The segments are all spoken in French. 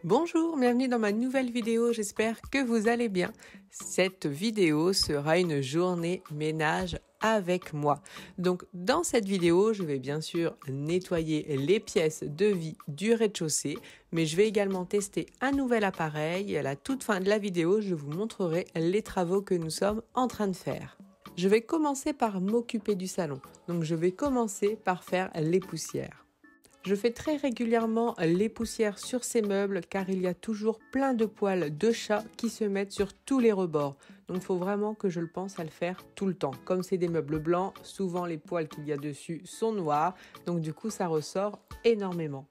Bonjour, bienvenue dans ma nouvelle vidéo, j'espère que vous allez bien. Cette vidéo sera une journée ménage avec moi. Donc dans cette vidéo, je vais bien sûr nettoyer les pièces de vie du rez-de-chaussée, mais je vais également tester un nouvel appareil et à la toute fin de la vidéo, je vous montrerai les travaux que nous sommes en train de faire. Je vais commencer par m'occuper du salon, donc je vais commencer par faire les poussières. Je fais très régulièrement les poussières sur ces meubles car il y a toujours plein de poils de chat qui se mettent sur tous les rebords. Donc il faut vraiment que je le pense à le faire tout le temps. Comme c'est des meubles blancs, souvent les poils qu'il y a dessus sont noirs, donc du coup ça ressort énormément.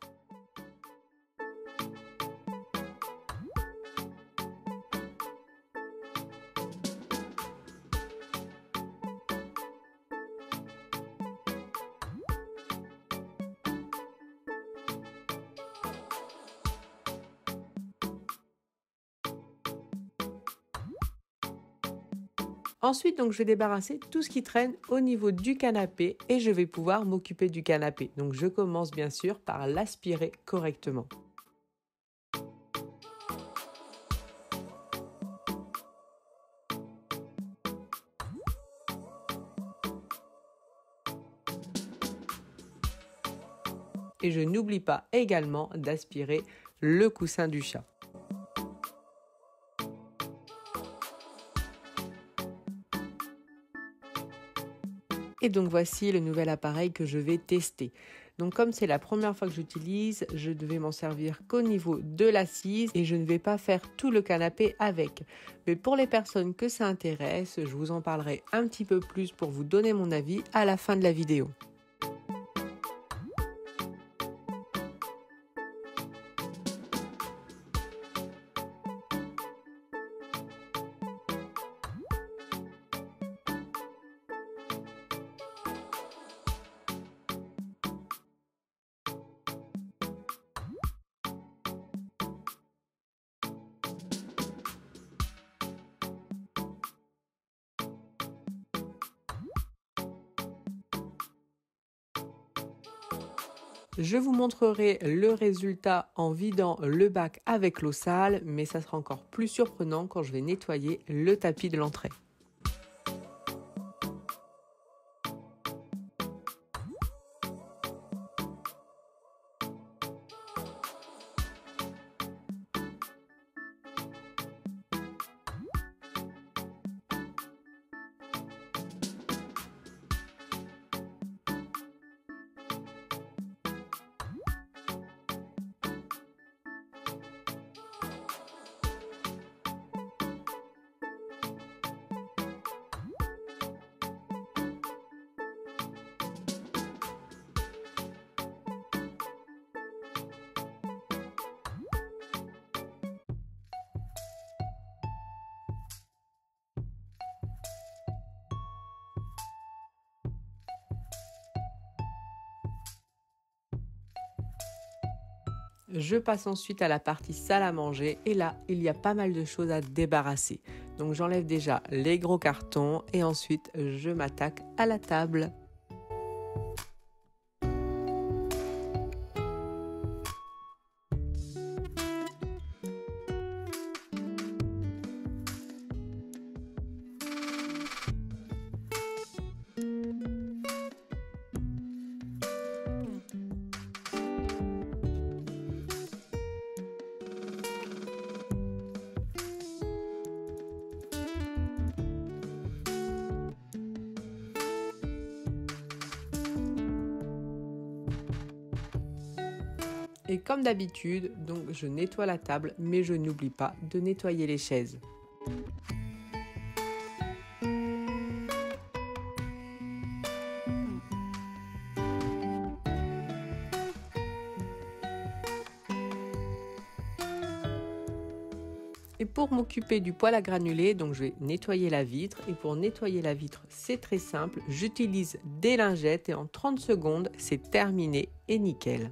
Ensuite, donc, je vais débarrasser tout ce qui traîne au niveau du canapé et je vais pouvoir m'occuper du canapé. Donc, je commence bien sûr par l'aspirer correctement. Et je n'oublie pas également d'aspirer le coussin du chat. Et donc voici le nouvel appareil que je vais tester. Donc comme c'est la première fois que j'utilise, je ne vais m'en servir qu'au niveau de l'assise et je ne vais pas faire tout le canapé avec. Mais pour les personnes que ça intéresse, je vous en parlerai un petit peu plus pour vous donner mon avis à la fin de la vidéo. Je vous montrerai le résultat en vidant le bac avec l'eau sale, mais ça sera encore plus surprenant quand je vais nettoyer le tapis de l'entrée. Je passe ensuite à la partie salle à manger et là, il y a pas mal de choses à débarrasser. Donc j'enlève déjà les gros cartons et ensuite je m'attaque à la table. Et comme d'habitude, donc je nettoie la table, mais je n'oublie pas de nettoyer les chaises. Et pour m'occuper du poêle à granulés, donc je vais nettoyer la vitre. Et pour nettoyer la vitre, c'est très simple. J'utilise des lingettes et en 30 secondes, c'est terminé et nickel.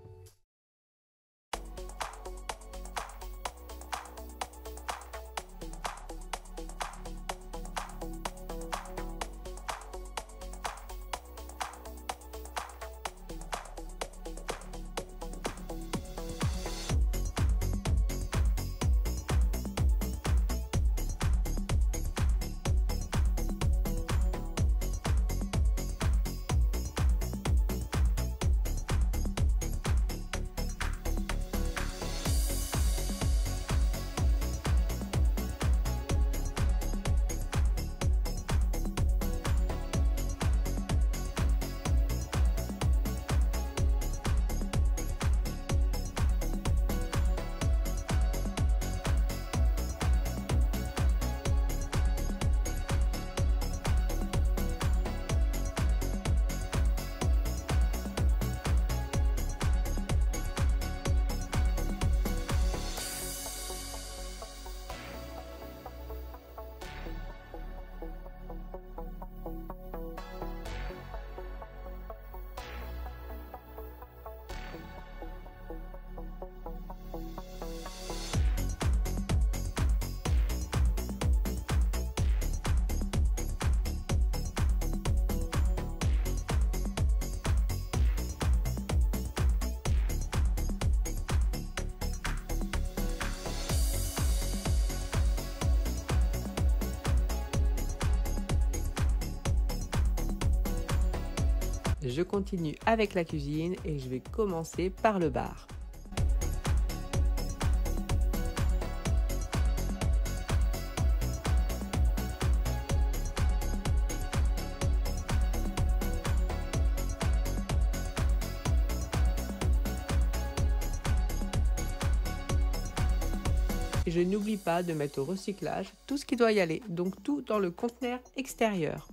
je continue avec la cuisine et je vais commencer par le bar. Et je n'oublie pas de mettre au recyclage tout ce qui doit y aller, donc tout dans le conteneur extérieur.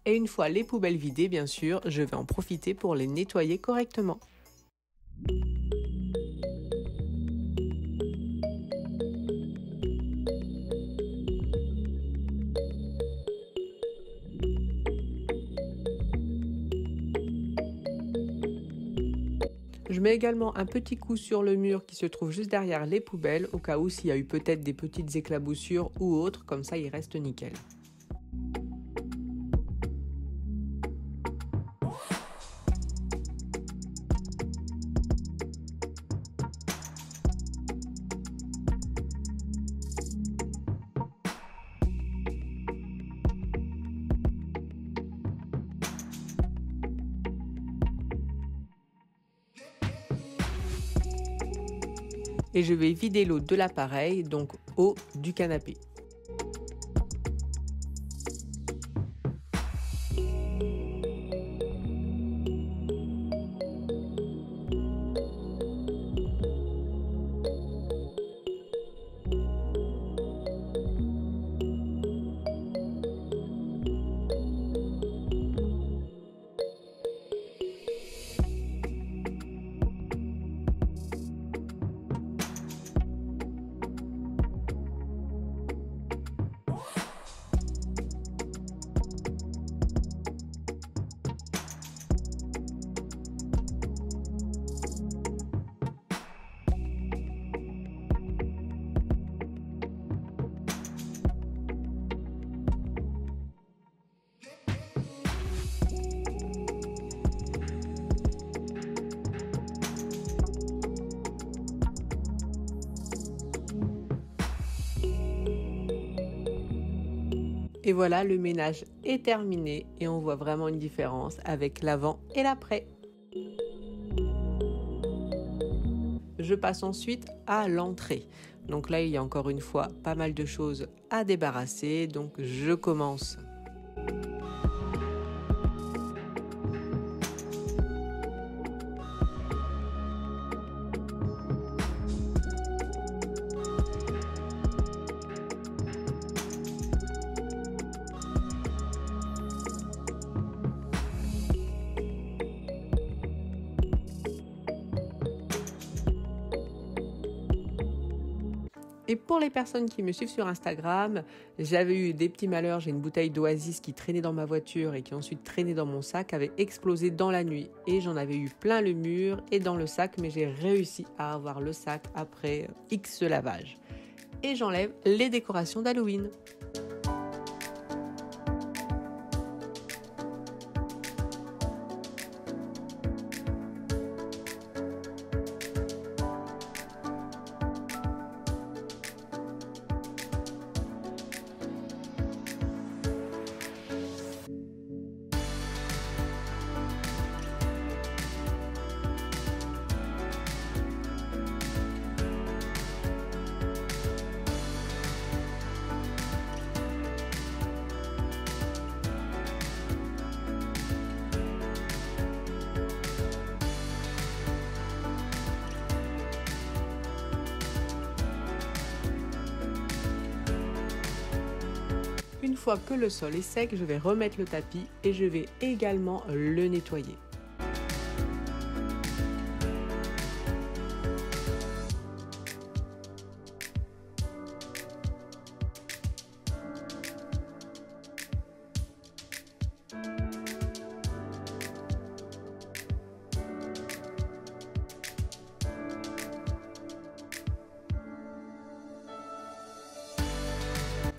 Et une fois les poubelles vidées, bien sûr, je vais en profiter pour les nettoyer correctement. Je mets également un petit coup sur le mur qui se trouve juste derrière les poubelles, au cas où s'il y a eu peut-être des petites éclaboussures ou autres, comme ça il reste nickel. Et je vais vider l'eau de l'appareil, donc eau du canapé. Et voilà, le ménage est terminé et on voit vraiment une différence avec l'avant et l'après. Je passe ensuite à l'entrée. Donc là, il y a encore une fois pas mal de choses à débarrasser, donc je commence. Et pour les personnes qui me suivent sur Instagram, j'avais eu des petits malheurs. J'ai une bouteille d'Oasis qui traînait dans ma voiture et qui ensuite traînait dans mon sac, avait explosé dans la nuit. Et j'en avais eu plein le mur et dans le sac, mais j'ai réussi à avoir le sac après X lavage. Et j'enlève les décorations d'Halloween. Une fois que le sol est sec, je vais remettre le tapis et je vais également le nettoyer.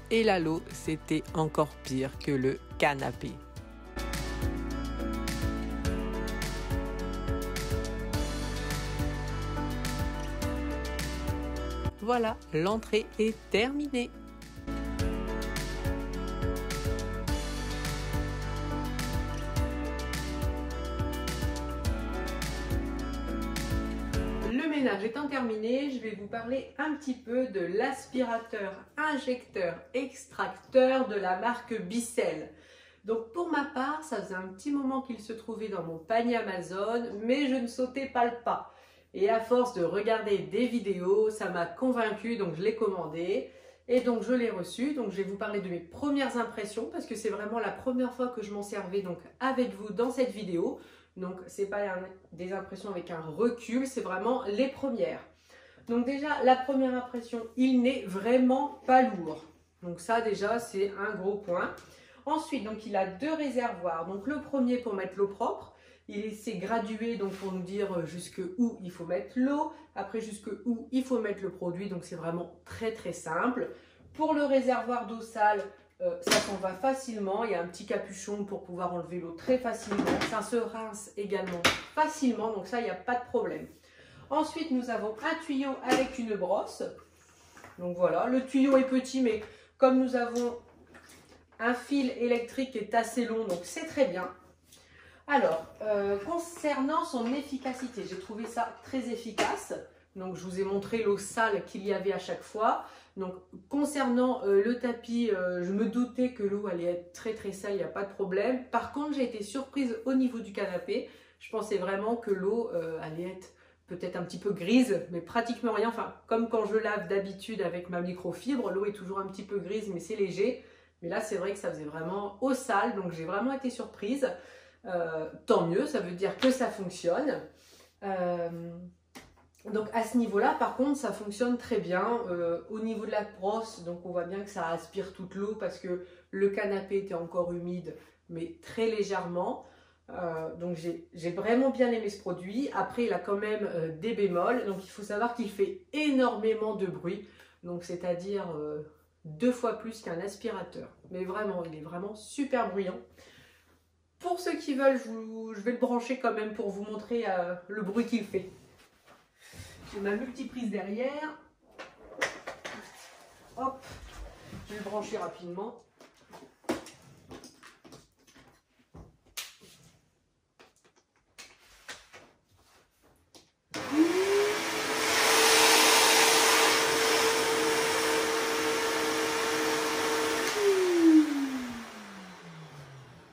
Et là, l'eau, c'était encore pire que le canapé. Voilà, l'entrée est terminée. Le ménage étant terminé, je vais vous parler un petit peu de l'aspirateur injecteur extracteur de la marque Bissell. Donc pour ma part, ça faisait un petit moment qu'il se trouvait dans mon panier Amazon, mais je ne sautais pas le pas. Et à force de regarder des vidéos, ça m'a convaincue, donc je l'ai commandé. Et donc je l'ai reçu. Donc je vais vous parler de mes premières impressions, parce que c'est vraiment la première fois que je m'en servais donc avec vous dans cette vidéo. Donc c'est pas des impressions avec un recul, c'est vraiment les premières. Donc déjà, la première impression, il n'est vraiment pas lourd. Donc ça déjà, c'est un gros point. Ensuite, donc il a deux réservoirs. Donc le premier pour mettre l'eau propre. Il s'est gradué donc pour nous dire jusque où il faut mettre l'eau. Après jusque où il faut mettre le produit. Donc c'est vraiment très très simple. Pour le réservoir d'eau sale, ça s'en va facilement. Il y a un petit capuchon pour pouvoir enlever l'eau très facilement. Ça se rince également facilement. Donc ça, il n'y a pas de problème. Ensuite, nous avons un tuyau avec une brosse. Donc voilà, le tuyau est petit, mais comme nous avons un fil électrique qui est assez long, donc c'est très bien. Alors, concernant son efficacité, j'ai trouvé ça très efficace. Donc, je vous ai montré l'eau sale qu'il y avait à chaque fois. Donc, concernant le tapis, je me doutais que l'eau allait être très très sale, il n'y a pas de problème. Par contre, j'ai été surprise au niveau du canapé. Je pensais vraiment que l'eau allait être peut-être un petit peu grise, mais pratiquement rien. Enfin, comme quand je lave d'habitude avec ma microfibre, l'eau est toujours un petit peu grise, mais c'est léger. Mais là, c'est vrai que ça faisait vraiment eau sale, donc j'ai vraiment été surprise. Tant mieux, ça veut dire que ça fonctionne. Donc à ce niveau-là, par contre, ça fonctionne très bien. Au niveau de la brosse, donc on voit bien que ça aspire toute l'eau parce que le canapé était encore humide, mais très légèrement. Donc j'ai vraiment bien aimé ce produit. Après, il a quand même des bémols. Donc il faut savoir qu'il fait énormément de bruit. Donc c'est-à-dire 2 fois plus qu'un aspirateur. Mais vraiment, il est vraiment super bruyant. Pour ceux qui veulent, je vais le brancher quand même pour vous montrer le bruit qu'il fait. J'ai ma multiprise derrière. Hop, je vais le brancher rapidement.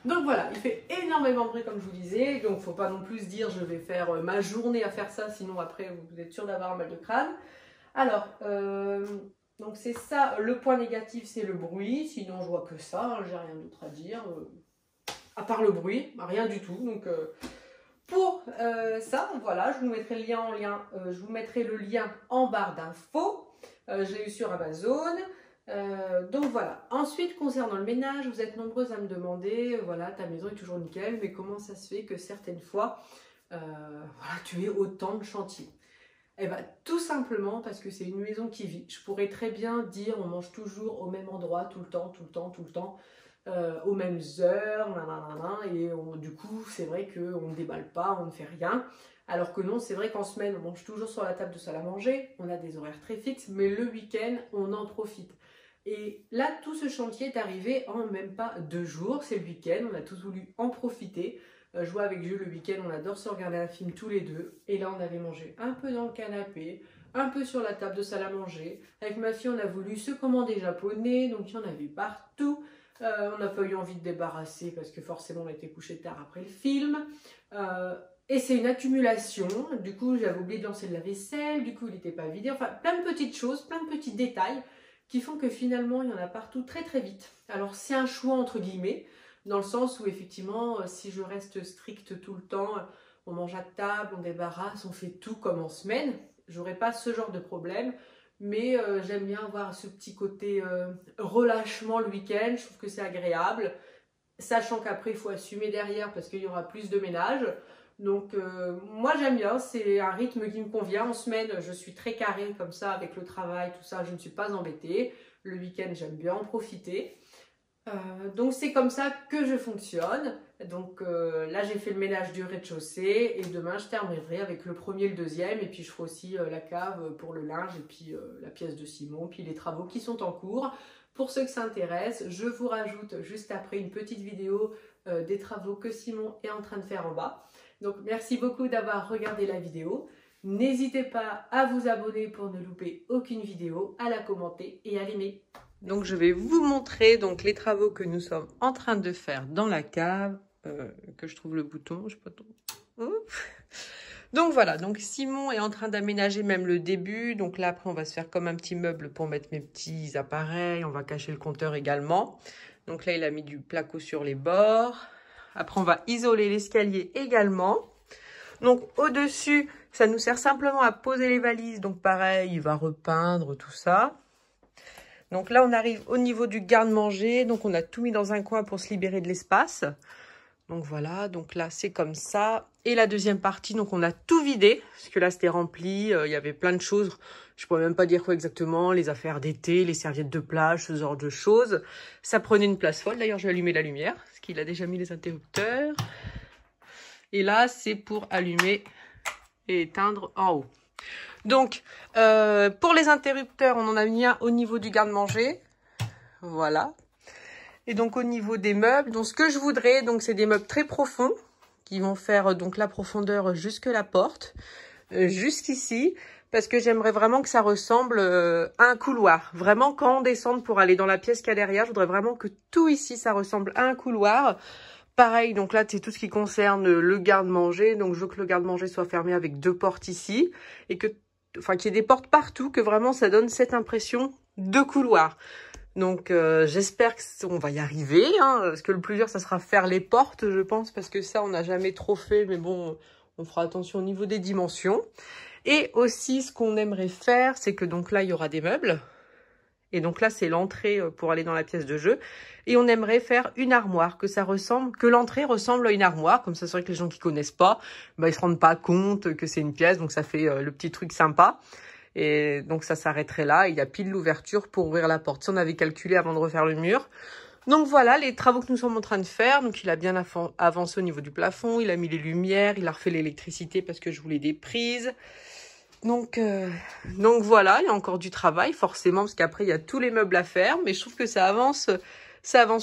Donc voilà, il fait énormément de bruit comme je vous disais, donc faut pas non plus se dire je vais faire ma journée à faire ça, sinon après vous êtes sûr d'avoir un mal de crâne. Alors, donc c'est ça, le point négatif c'est le bruit, sinon je vois que ça, hein, j'ai rien d'autre à dire, à part le bruit, rien du tout. Donc pour ça, voilà, je vous mettrai le lien je vous mettrai le lien en barre d'infos, je l'ai eu sur Amazon. Donc voilà. Ensuite, concernant le ménage, vous êtes nombreuses à me demander, voilà, ta maison est toujours nickel, mais comment ça se fait que certaines fois, voilà, tu aies autant de chantier? Eh bien, tout simplement parce que c'est une maison qui vit. Je pourrais très bien dire, on mange toujours au même endroit, tout le temps, aux mêmes heures, nanana, et du coup, c'est vrai qu'on ne déballe pas, on ne fait rien. Alors que non, c'est vrai qu'en semaine, on mange toujours sur la table de salle à manger, on a des horaires très fixes, mais le week-end, on en profite. Et là, tout ce chantier est arrivé en même pas 2 jours, c'est le week-end, on a tous voulu en profiter. Je vois avec Jules le week-end, on adore se regarder un film tous les deux. Et là, on avait mangé un peu dans le canapé, un peu sur la table de salle à manger. Avec ma fille, on a voulu se commander japonais, donc il y en avait partout. On n'a pas eu envie de débarrasser parce que forcément, on était couché tard après le film. Et c'est une accumulation. Du coup, j'avais oublié de lancer de la vaisselle, du coup, il n'était pas vidé. Enfin, plein de petites choses, plein de petits détails qui font que finalement, il y en a partout très très vite. Alors, c'est un choix entre guillemets, dans le sens où effectivement, si je reste stricte tout le temps, on mange à table, on débarrasse, on fait tout comme en semaine, j'aurais pas ce genre de problème. Mais j'aime bien avoir ce petit côté relâchement le week-end, je trouve que c'est agréable. Sachant qu'après, il faut assumer derrière parce qu'il y aura plus de ménage. Donc moi j'aime bien, c'est un rythme qui me convient. En semaine, je suis très carrée comme ça avec le travail, tout ça, je ne suis pas embêtée. Le week-end, j'aime bien en profiter. Donc c'est comme ça que je fonctionne. Donc là j'ai fait le ménage du rez-de-chaussée et demain je terminerai avec le premier et le deuxième et puis je ferai aussi la cave pour le linge et puis la pièce de Simon, puis les travaux qui sont en cours. Pour ceux que ça intéresse, je vous rajoute juste après une petite vidéo des travaux que Simon est en train de faire en bas. Donc merci beaucoup d'avoir regardé la vidéo. N'hésitez pas à vous abonner pour ne louper aucune vidéo, à la commenter et à l'aimer. Donc je vais vous montrer donc les travaux que nous sommes en train de faire dans la cave, que je trouve le bouton, je sais pas trop. Donc voilà, donc Simon est en train d'aménager même le début. Donc là après on va se faire comme un petit meuble pour mettre mes petits appareils, on va cacher le compteur également. Donc là il a mis du placo sur les bords. Après on va isoler l'escalier également. Donc au-dessus, ça nous sert simplement à poser les valises. Donc pareil, il va repeindre tout ça. Donc là, on arrive au niveau du garde-manger. Donc, on a tout mis dans un coin pour se libérer de l'espace. Donc, voilà. Donc là, c'est comme ça. Et la deuxième partie, donc on a tout vidé. Parce que là, c'était rempli. Il y avait plein de choses. Je ne pourrais même pas dire quoi exactement. Les affaires d'été, les serviettes de plage, ce genre de choses. Ça prenait une place folle. D'ailleurs, je vais allumer la lumière. Parce qu'il a déjà mis les interrupteurs. Et là, c'est pour allumer et éteindre en haut. Donc, pour les interrupteurs, on en a mis un au niveau du garde-manger. Voilà. Et donc, au niveau des meubles, donc ce que je voudrais, donc c'est des meubles très profonds qui vont faire donc la profondeur jusque la porte, jusqu'ici, parce que j'aimerais vraiment que ça ressemble à un couloir. Vraiment, quand on descend pour aller dans la pièce qu'il y a derrière, je voudrais vraiment que tout ici, ça ressemble à un couloir. Pareil, donc là, c'est tout ce qui concerne le garde-manger. Donc, je veux que le garde-manger soit fermé avec 2 portes ici et que qu'il y ait des portes partout, que vraiment ça donne cette impression de couloir. Donc j'espère qu'on va y arriver, hein, parce que le plus dur ça sera faire les portes, je pense, parce que ça on n'a jamais trop fait, mais bon, on fera attention au niveau des dimensions. Et aussi ce qu'on aimerait faire, c'est que donc là il y aura des meubles, et donc là c'est l'entrée pour aller dans la pièce de jeu, et on aimerait faire une armoire, que l'entrée ressemble à une armoire, comme ça c'est vrai que les gens qui connaissent pas, bah, ils se rendent pas compte que c'est une pièce, donc ça fait le petit truc sympa. Et donc ça s'arrêterait là, il y a pile l'ouverture pour ouvrir la porte. Ça on avait calculé avant de refaire le mur. Donc voilà les travaux que nous sommes en train de faire. Donc il a bien avancé au niveau du plafond, il a mis les lumières, il a refait l'électricité parce que je voulais des prises. Donc voilà, il y a encore du travail forcément parce qu'après il y a tous les meubles à faire. Mais je trouve que ça avance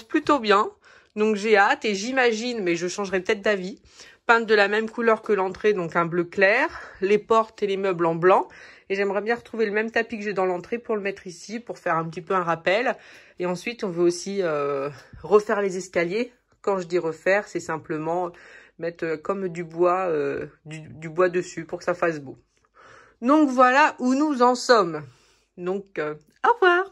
plutôt bien. Donc j'ai hâte et j'imagine, mais je changerai peut-être d'avis, peindre de la même couleur que l'entrée, donc un bleu clair, les portes et les meubles en blanc. Et j'aimerais bien retrouver le même tapis que j'ai dans l'entrée pour le mettre ici, pour faire un petit peu un rappel. Et ensuite, on veut aussi refaire les escaliers. Quand je dis refaire, c'est simplement mettre comme du bois dessus pour que ça fasse beau. Donc voilà où nous en sommes. Donc, au revoir!